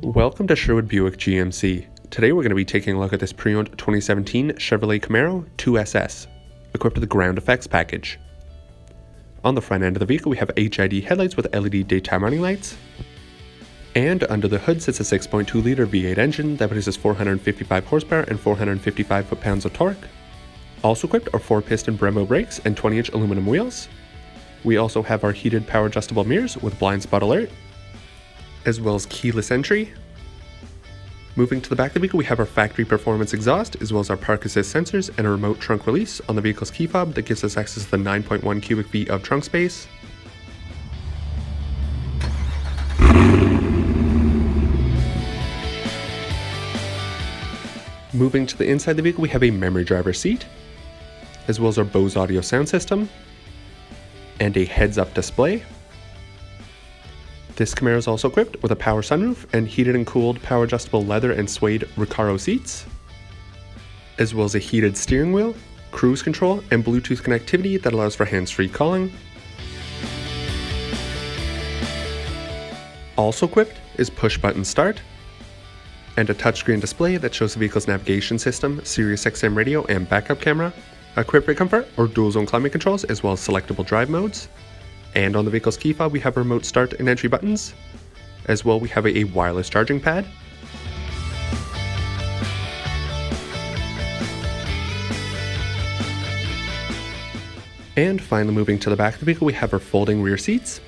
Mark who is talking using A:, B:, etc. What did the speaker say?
A: Welcome to Sherwood Buick GMC. Today we're going to be taking a look at this pre-owned 2017 Chevrolet Camaro 2SS, equipped with the ground effects package. On the front end of the vehicle we have HID headlights with LED daytime running lights, and under the hood sits a 6.2 liter V8 engine that produces 455 horsepower and 455 foot-pounds of torque. Also equipped are 4-piston Brembo brakes and 20-inch aluminum wheels. We also have our heated power adjustable mirrors with blind spot alert, as well as keyless entry. Moving to the back of the vehicle, we have our factory performance exhaust, as well as our park assist sensors and a remote trunk release on the vehicle's key fob that gives us access to the 9.1 cubic feet of trunk space. Moving to the inside of the vehicle, we have a memory driver's seat, as well as our Bose audio sound system, and a heads-up display. This Camaro is also equipped with a power sunroof and heated and cooled power adjustable leather and suede Recaro seats, as well as a heated steering wheel, cruise control, and Bluetooth connectivity that allows for hands-free calling. Also equipped is push-button start, and a touchscreen display that shows the vehicle's navigation system, SiriusXM radio, and backup camera, equipped with comfort or dual-zone climate controls, as well as selectable drive modes. And on the vehicle's key fob we have remote start and entry buttons. As well, we have a wireless charging pad. And finally, moving to the back of the vehicle, we have our folding rear seats,